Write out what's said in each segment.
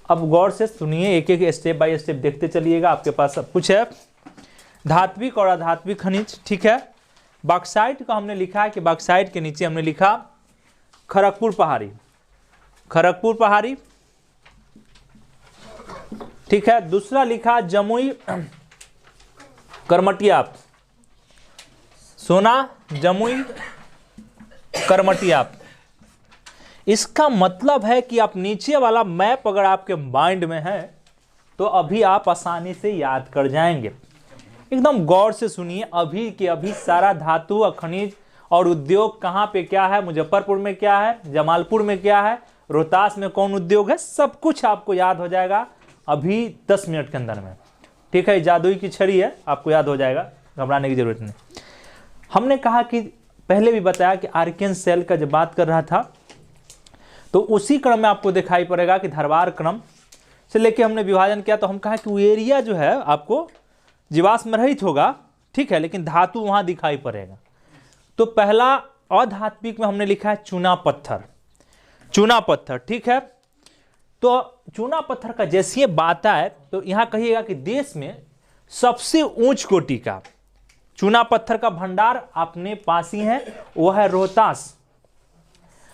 अब गौर से सुनिए, एक एक स्टेप बाय स्टेप देखते चलिएगा, आपके पास सब कुछ है। धात्विक और अधात्विक खनिज, ठीक है। बॉक्साइट का हमने लिखा है कि बॉक्साइट के नीचे हमने लिखा खड़गपुर पहाड़ी, खड़गपुर पहाड़ी, ठीक है। दूसरा लिखा जमुई करमटियाप, सोना जमुई करमटियाप। इसका मतलब है कि आप नीचे वाला मैप अगर आपके माइंड में है तो अभी आप आसानी से याद कर जाएंगे। एकदम गौर से सुनिए, अभी के अभी सारा धातु और खनिज और उद्योग कहाँ पे क्या है, मुजफ्फरपुर में क्या है, जमालपुर में क्या है, रोहतास में कौन उद्योग है, सब कुछ आपको याद हो जाएगा अभी 10 मिनट के अंदर में, ठीक है। जादुई की छड़ी है, आपको याद हो जाएगा, घबराने की जरूरत नहीं। हमने कहा कि पहले भी बताया कि आर्कियन सेल का जब बात कर रहा था तो उसी क्रम में आपको दिखाई पड़ेगा कि धरवार क्रम से लेके हमने विभाजन किया, तो हम कहा कि वो एरिया जो है आपको जीवाश्म रहित होगा, ठीक है, लेकिन धातु वहां दिखाई पड़ेगा। तो पहला अधात्विक में हमने लिखा है चूना पत्थर, चूना पत्थर, ठीक है। तो चूना पत्थर का जैसे बात है तो यहां कहिएगा कि देश में सबसे ऊंच कोटि का चूना पत्थर का भंडार अपने पास ही है, वो है रोहतास।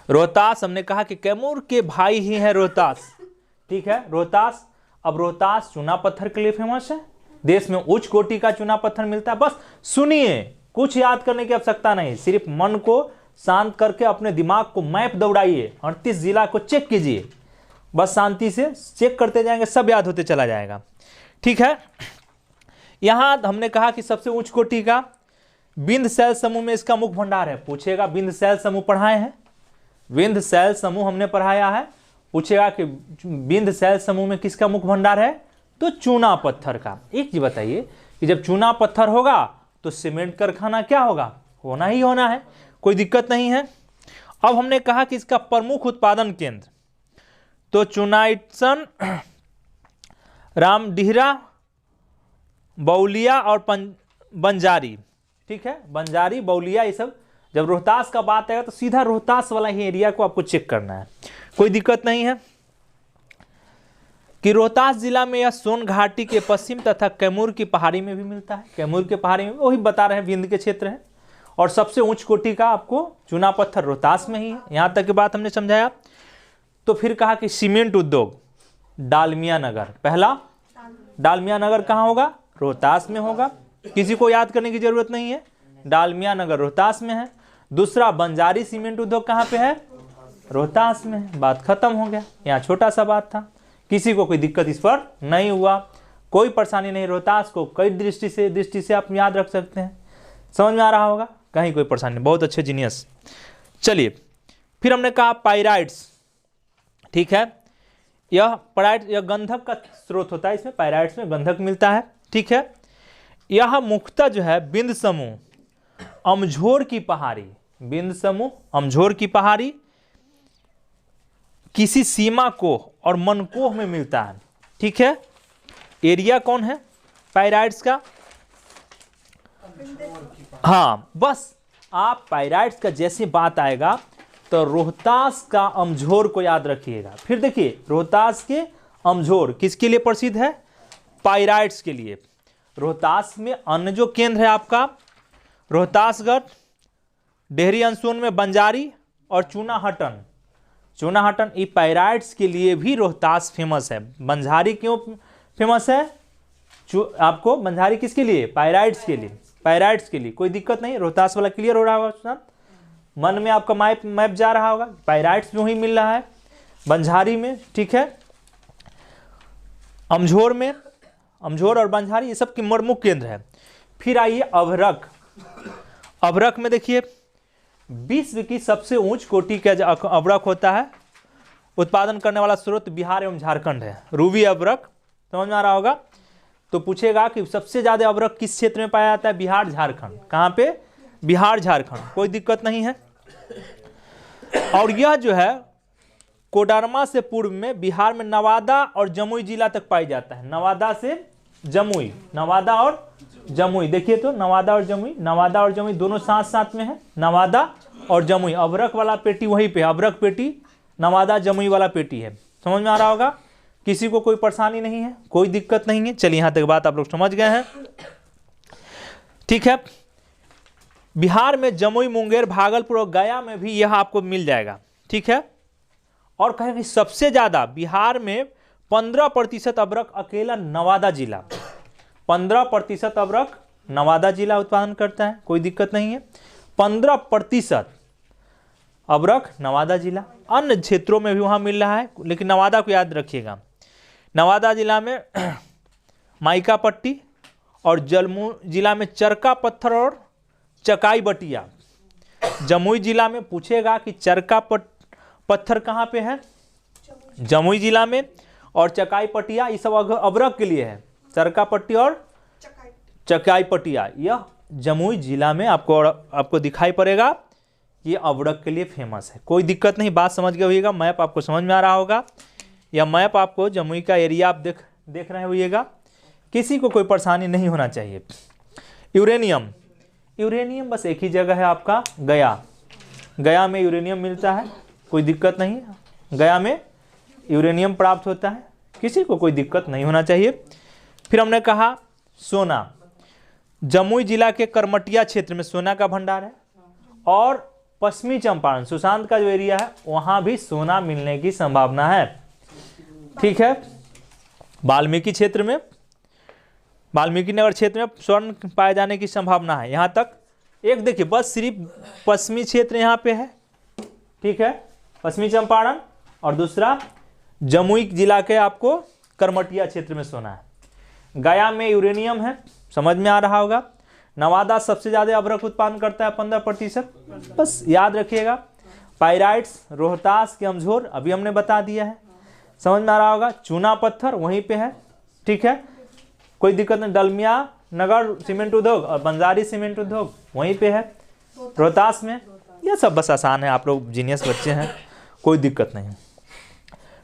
रोहतास हमने कहा कि कैमूर के भाई ही है रोहतास, ठीक है, रोहतास। अब रोहतास चूना पत्थर के लिए फेमस है, देश में उच्च कोटि का चूना पत्थर मिलता है। बस सुनिए, कुछ याद करने की आवश्यकता नहीं, सिर्फ मन को शांत करके अपने दिमाग को मैप दौड़ाइए, 38 जिला को चेक कीजिए, बस शांति से चेक करते जाएंगे, सब याद होते चला जाएगा, ठीक है। यहां हमने कहा कि सबसे उच्च कोटि का विंध्य शैल समूह में इसका मुख्य भंडार है। पूछेगा विंध्य शैल समूह पढ़ाए हैं, विंध्य शैल समूह हमने पढ़ाया है, पूछेगा कि विंध्य शैल समूह में किसका मुख्य भंडार है, तो चूना पत्थर का। एक चीज बताइए कि जब चूना पत्थर होगा तो सीमेंट कारखाना क्या होगा, होना ही होना है, कोई दिक्कत नहीं है। अब हमने कहा कि इसका प्रमुख उत्पादन केंद्र तो चुनाइटसन, रामडीहरा, बौलिया और बंजारी, ठीक है, बंजारी बौलिया, ये सब। जब रोहतास का बात आएगा तो सीधा रोहतास वाला ही एरिया को आपको चेक करना है, कोई दिक्कत नहीं है। कि रोहतास जिला में यह सोन घाटी के पश्चिम तथा कैमूर की पहाड़ी में भी मिलता है, कैमूर के पहाड़ी में, वही बता रहे हैं विंध्य के क्षेत्र है। और सबसे उच्च कोटि का आपको चूना पत्थर रोहतास में ही है। यहां तक की बात हमने समझाया। तो फिर कहा कि सीमेंट उद्योग डालमिया नगर, पहला डालमिया नगर कहाँ होगा, रोहतास में होगा, किसी को याद करने की जरूरत नहीं है, डालमिया नगर रोहतास में है। दूसरा बंजारी सीमेंट उद्योग कहाँ पे है, रोहतास में है, बात खत्म हो गया। यहाँ छोटा सा बात था, किसी को कोई दिक्कत इस पर नहीं हुआ, कोई परेशानी नहीं। रोहतास को कई दृष्टि से आप याद रख सकते हैं, समझ में आ रहा होगा, कहीं कोई परेशानी नहीं, बहुत अच्छे जीनियस। चलिए फिर हमने कहा पाइराइट्स, ठीक है, यह गंधक का स्रोत होता है, इसमें पाइराइट्स में गंधक मिलता है, ठीक है। यह मुख्यतः जो है विंध्य समूह अमझोर की पहाड़ी, विंध्य समूह अमझोर की पहाड़ी किसी सीमा को और मनकोह में मिलता है, ठीक है। एरिया कौन है पाइराइट्स का, हाँ, बस आप पाइराइट्स का जैसे बात आएगा तो रोहतास का अमझोर को याद रखिएगा। फिर देखिए रोहतास के अमझोर किसके लिए प्रसिद्ध है, पाइराइट्स के लिए। रोहतास में अन्य जो केंद्र है आपका रोहतासगढ़, डेहरी अंशुन में बंजारी और चूनाहटन, चूनाहटन, ये पाइराइट्स के लिए भी रोहतास फेमस है। बंजारी क्यों फेमस है, आपको बंजारी किसके लिए, पाइराइट्स के लिए, पाइराइट्स के लिए, कोई दिक्कत नहीं। रोहतास वाला क्लियर हो रहा होगा, मन में आपका मैप जा रहा होगा, पाइराइट्स में ही मिल रहा है बंजारी में, ठीक है। अमझोर में, अमझोर और बंजारी ये सब के मुख्य केंद्र है। फिर आइए अभ्रक, अभ्रक में देखिए विश्व की सबसे ऊंच कोटि का अभ्रक होता है, उत्पादन करने वाला स्रोत बिहार एवं झारखंड है, रूबी अभ्रक, समझ में आ रहा होगा। तो पूछेगा कि सबसे ज्यादा अभ्रक किस क्षेत्र में पाया जाता है, बिहार झारखंड, कहाँ पे, बिहार झारखंड, कोई दिक्कत नहीं है। और यह जो है कोडरमा से पूर्व में बिहार में नवादा और जमुई जिला तक पाई जाता है, नवादा से जमुई, नवादा और जमुई, देखिए तो नवादा और जमुई, नवादा और जमुई दोनों साथ साथ में है, नवादा और जमुई। अभ्रक वाला पेटी वहीं पे, अभ्रक पेटी नवादा जमुई वाला पेटी है, समझ में आ रहा होगा। किसी को कोई परेशानी नहीं है, कोई दिक्कत नहीं है। चलिए यहाँ तक बात आप लोग समझ गए हैं, ठीक है। बिहार में जमुई, मुंगेर, भागलपुर और गया में भी यह आपको मिल जाएगा, ठीक है। और कहें कि सबसे ज्यादा बिहार में 15% अबरक अकेला नवादा जिला, 15% अबरक नवादा जिला उत्पादन करता है, कोई दिक्कत नहीं है। 15% अबरक नवादा जिला, अन्य क्षेत्रों में भी वहाँ मिल रहा है, लेकिन नवादा को याद रखिएगा। नवादा जिला में माइका पट्टी और जमुई जिला में चरका पत्थर और चकाई बटिया। जमुई जिला में पूछेगा कि चरका पत्थर कहाँ पे है, जमुई जिला में, और चकाई पटिया ये सब अबरक के लिए है। चरका पट्टी और चकाई पटिया यह जमुई जिला में आपको दिखाई पड़ेगा, ये अबरक के लिए फेमस है, कोई दिक्कत नहीं। बात समझ गए होइएगा, मैप आपको समझ में आ रहा होगा। यह मैप आपको जमुई का एरिया आप देख रहे होइएगा, किसी को कोई परेशानी नहीं होना चाहिए। यूरेनियम, यूरेनियम बस एक ही जगह है आपका, गया में यूरेनियम मिलता है, कोई दिक्कत नहीं है। गया में यूरेनियम प्राप्त होता है, किसी को कोई दिक्कत नहीं होना चाहिए। फिर हमने कहा सोना, जमुई जिला के करमटिया क्षेत्र में सोना का भंडार है, और पश्चिमी चंपारण सुशांत का जो एरिया है वहां भी सोना मिलने की संभावना है, ठीक है। वाल्मीकि क्षेत्र में, वाल्मीकि नगर क्षेत्र में स्वर्ण पाए जाने की संभावना है। यहाँ तक एक देखिए, बस सिर्फ पश्चिमी क्षेत्र यहाँ पे है, ठीक है, पश्चिमी चंपारण, और दूसरा जमुई जिला के आपको करमटिया क्षेत्र में सोना है। गया में यूरेनियम है, समझ में आ रहा होगा। नवादा सबसे ज़्यादा अबरक उत्पादन करता है 15%, बस याद रखिएगा। पाइराइट्स रोहतास के अमझोर अभी हमने बता दिया है, समझ में आ रहा होगा। चूना पत्थर वहीं पे है, ठीक है, कोई दिक्कत नहीं। डलमिया नगर सीमेंट उद्योग और बंजारी सीमेंट उद्योग वहीं पे है रोहतास में। यह सब बस आसान है, आप लोग जीनियस बच्चे हैं, कोई दिक्कत नहीं।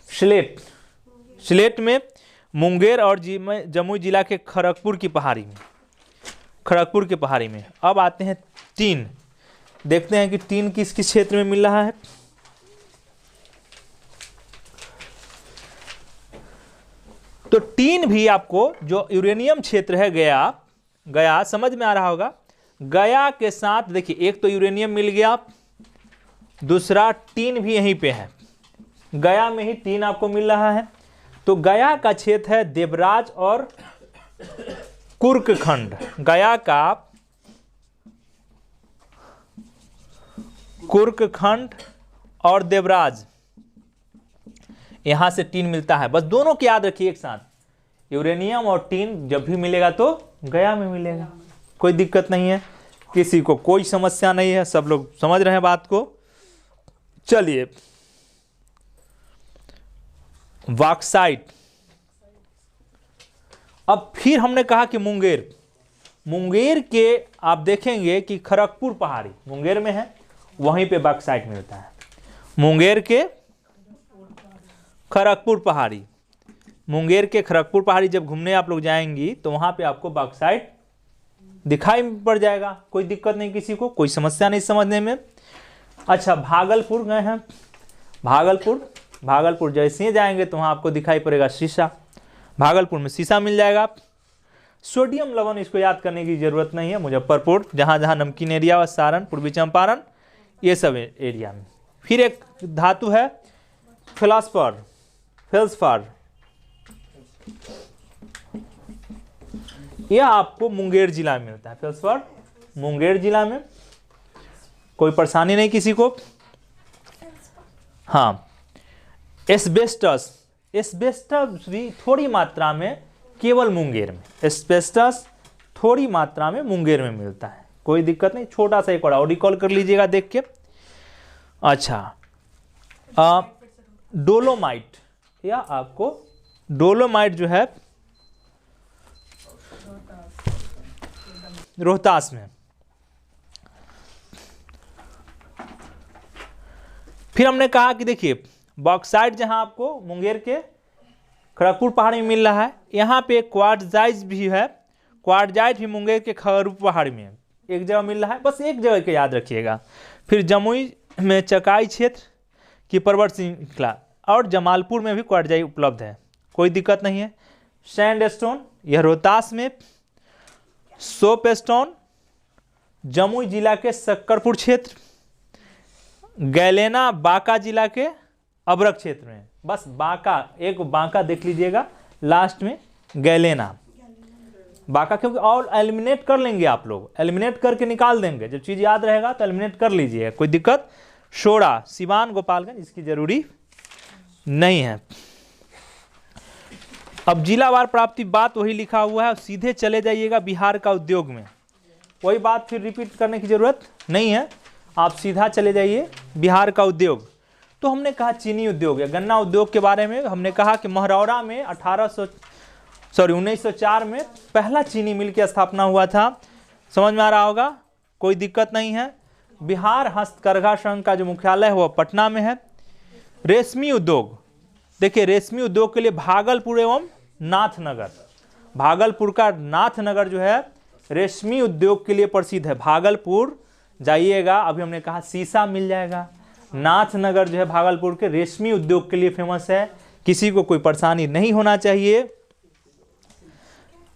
स्लेट, स्लेट में मुंगेर और जमुई जिला के खड़गपुर की पहाड़ी में, खड़गपुर की पहाड़ी में। अब आते हैं टीन, देखते हैं कि टीन किस किस क्षेत्र में मिल रहा है। तो टीन भी आपको जो यूरेनियम क्षेत्र है गया समझ में आ रहा होगा। गया के साथ देखिए, एक तो यूरेनियम मिल गया, दूसरा टीन भी यहीं पे है, गया में ही टीन आपको मिल रहा है। तो गया का क्षेत्र है देवराज और कुर्क खंड, गया का कुर्क खंड और देवराज, यहां से टीन मिलता है। बस दोनों की याद रखिए एक साथ, यूरेनियम और टीन जब भी मिलेगा तो गया में मिलेगा, कोई दिक्कत नहीं है, किसी को कोई समस्या नहीं है, सब लोग समझ रहे हैं बात को। चलिए, बॉक्साइट। अब फिर हमने कहा कि मुंगेर, मुंगेर के आप देखेंगे कि खड़गपुर पहाड़ी मुंगेर में है, वहीं पे बॉक्साइट मिलता है। मुंगेर के खड़गपुर पहाड़ी, मुंगेर के खड़गपुर पहाड़ी जब घूमने आप लोग जाएंगी तो वहां पे आपको बॉक्साइट दिखाई पड़ जाएगा, कोई दिक्कत नहीं, किसी को कोई समस्या नहीं समझने में। अच्छा, भागलपुर गए हैं, भागलपुर जैसे ही जाएंगे तो वहाँ आपको दिखाई पड़ेगा शीशा, भागलपुर में शीशा मिल जाएगा। सोडियम लवण इसको याद करने की जरूरत नहीं है, मुजफ्फरपुर जहाँ जहाँ नमकीन एरिया व सारण, पूर्वी चंपारण, ये सब एरिया में। फिर एक धातु है फेल्सफार, यह आपको मुंगेर जिला में मिलता है। फेल्सफार मुंगेर जिला में, कोई परेशानी नहीं किसी को। हाँ, एस्बेस्टस भी थोड़ी मात्रा में केवल मुंगेर में, एस्बेस्टस थोड़ी मात्रा में मुंगेर में मिलता है, कोई दिक्कत नहीं। छोटा सा एक और रिकॉल कर लीजिएगा देख के। अच्छा, डोलोमाइट, या आपको डोलोमाइट जो है रोहतास में। फिर हमने कहा कि देखिए, बॉक्साइट जहां आपको मुंगेर के खड़गपुर पहाड़ी में मिल रहा है, यहाँ पे क्वार्टजाइट भी है, क्वार्टजाइट भी मुंगेर के खड़गपुर पहाड़ी में एक जगह मिल रहा है, बस एक जगह के याद रखिएगा। फिर जमुई में चकाई क्षेत्र की पर्वत श्रृंखला और जमालपुर में भी क्वार्टजाइट उपलब्ध है। कोई दिक्कत नहीं है। सैंडस्टोन यह रोहतास में। सोप स्टोन जमुई जिला के शक्करपुर क्षेत्र। गैलेना बांका जिला के अबरक क्षेत्र में। बस बांका, एक बांका देख लीजिएगा लास्ट में, गैलेना बांका, क्योंकि और एलिमिनेट कर लेंगे आप लोग, एलिमिनेट करके निकाल देंगे, जब चीज़ याद रहेगा तो एलिमिनेट कर लीजिएगा, कोई दिक्कत। शोड़ा सिवान गोपालगंज, इसकी जरूरी नहीं है। अब जिलावार प्राप्ति बात वही लिखा हुआ है, सीधे चले जाइएगा बिहार का उद्योग में, वही बात फिर रिपीट करने की जरूरत नहीं है, आप सीधा चले जाइए बिहार का उद्योग। तो हमने कहा चीनी उद्योग या गन्ना उद्योग के बारे में हमने कहा कि महरौरा में 1904 में पहला चीनी मिल की स्थापना हुआ था। समझ में आ रहा होगा, कोई दिक्कत नहीं है। बिहार हस्तकरघा संघ का जो मुख्यालय है वह पटना में है। रेशमी उद्योग, देखिए रेशमी उद्योग के लिए भागलपुर एवं नाथनगर, भागलपुर का नाथनगर जो है रेशमी उद्योग के लिए प्रसिद्ध है। भागलपुर जाइएगा, अभी हमने कहा शीशा मिल जाएगा। नाथनगर जो है भागलपुर के रेशमी उद्योग के लिए फेमस है, किसी को कोई परेशानी नहीं होना चाहिए।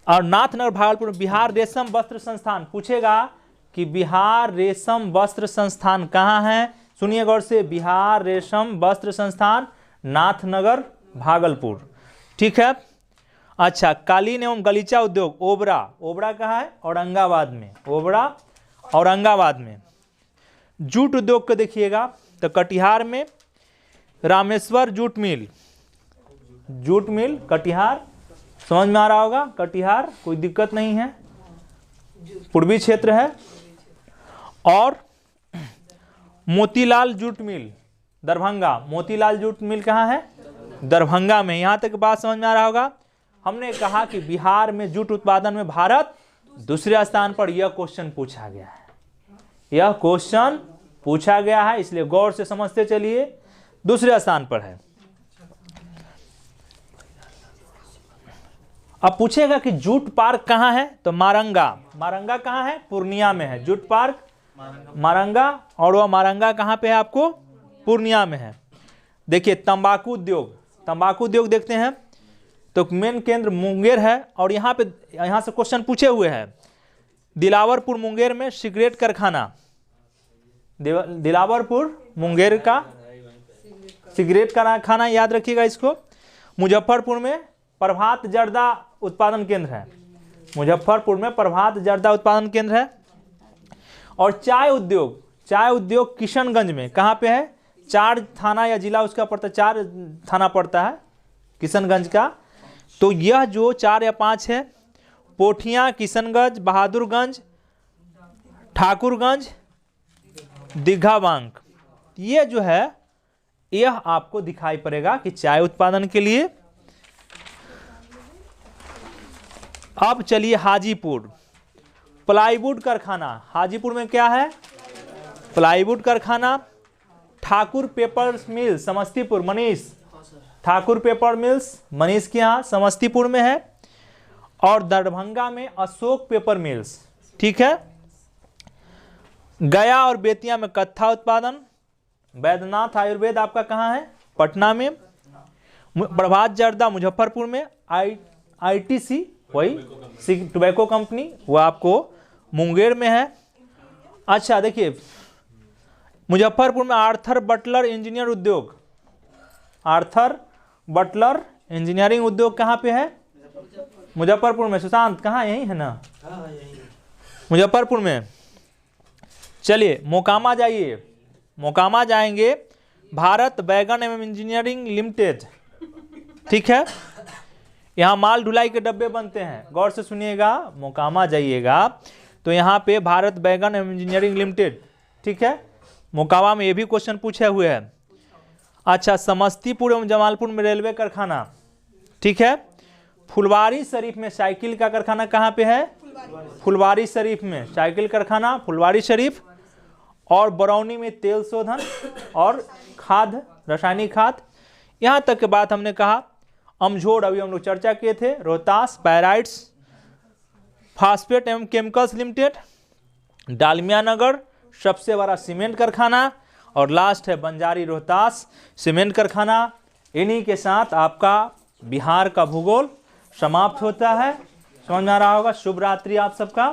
और नाथनगर भागलपुर में बिहार रेशम वस्त्र संस्थान, पूछेगा कि बिहार रेशम वस्त्र संस्थान कहाँ है, सुनिए गौर से, बिहार रेशम वस्त्र संस्थान नाथनगर भागलपुर, ठीक है। अच्छा, कालीन एवं गलीचा उद्योग ओबरा, ओबरा कहाँ है, औरंगाबाद में, ओबरा औरंगाबाद में। जूट उद्योग को देखिएगा तो कटिहार में Rameshwar jute mill, jute mill Katihar, समझ में आ रहा होगा, कटिहार कोई दिक्कत नहीं है, पूर्वी क्षेत्र है। और Motilal jute mill Darbhanga, Motilal jute mill कहाँ है, दरभंगा में। यहाँ तक बात समझ में आ रहा होगा। हमने कहा कि बिहार में जूट उत्पादन में भारत दूसरे स्थान पर, यह क्वेश्चन पूछा गया है, यह क्वेश्चन पूछा गया है, इसलिए गौर से समझते चलिए, दूसरे स्थान पर है। अब पूछेगा कि जूट पार्क कहाँ है, तो मारंगा, मारंगा कहाँ है, पूर्णिया में है जूट पार्क, मारंगा। और वह मारंगा कहाँ पे है आपको, पूर्णिया में है। देखिए तंबाकू उद्योग, तंबाकू उद्योग देखते हैं तो मेन केंद्र मुंगेर है, और यहाँ पे, यहाँ से क्वेश्चन पूछे हुए हैं। दिलावरपुर मुंगेर में सिगरेट कारखाना, दिलावरपुर मुंगेर का सिगरेट कारखाना याद रखिएगा इसको। मुजफ्फरपुर में प्रभात जर्दा उत्पादन केंद्र है, मुजफ्फरपुर में प्रभात जर्दा उत्पादन केंद्र है। और चाय उद्योग, चाय उद्योग किशनगंज में, कहाँ पे है, 4 थाना या जिला उसका पड़ता है, 4 थाना पड़ता है किशनगंज का। तो यह जो 4 या 5 है, पोठिया, किशनगंज, बहादुरगंज, ठाकुरगंज, दीघाबांग, ये जो है यह आपको दिखाई पड़ेगा कि चाय उत्पादन के लिए। अब चलिए हाजीपुर, प्लाईवुड कारखाना, हाजीपुर में क्या है, प्लाईवुड कारखाना। ठाकुर पेपर मिल समस्तीपुर, मनीष, ठाकुर पेपर मिल्स मनीष के यहाँ समस्तीपुर में है। और दरभंगा में अशोक पेपर मिल्स, ठीक है। गया और बेतिया में कत्था उत्पादन। वैद्यनाथ आयुर्वेद आपका कहाँ है, पटना में। प्रभात जर्दा मुजफ्फरपुर में। ITC वही टोबैको कंपनी, वो आपको मुंगेर में है। अच्छा देखिए मुजफ्फरपुर में आर्थर बटलर इंजीनियर उद्योग, आर्थर बटलर इंजीनियरिंग उद्योग कहाँ पे है, मुजफ्फरपुर में। सुशांत कहाँ, यही है ना, मुजफ्फरपुर में। चलिए मोकामा जाइए, मोकामा जाएंगे, भारत बैगन एवं इंजीनियरिंग लिमिटेड, ठीक है। यहाँ माल ढुलाई के डब्बे बनते हैं, गौर से सुनिएगा, मोकामा जाइएगा तो यहाँ पे भारत बैगन एवं इंजीनियरिंग लिमिटेड, ठीक है। मोकामा में ये भी क्वेश्चन पूछे हुए हैं। अच्छा समस्तीपुर एवं जमालपुर में रेलवे कारखाना, ठीक है। फुलवारी शरीफ में साइकिल का कारखाना कहाँ पे है, फुलवारी शरीफ में साइकिल कारखाना, फुलवारी शरीफ। और बरौनी में तेल शोधन और खाद, रासायनिक खाद। यहाँ तक के बात हमने कहा। अमझोड़ अभी हम लोग चर्चा किए थे, रोहतास पैराइट्स फास्फेट एवं केमिकल्स लिमिटेड। डालमिया नगर सबसे बड़ा सीमेंट कारखाना। और लास्ट है बंजारी रोहतास सीमेंट कारखाना। इन्हीं के साथ आपका बिहार का भूगोल समाप्त होता है। समझ में आ रहा होगा। शुभ रात्रि आप सबका।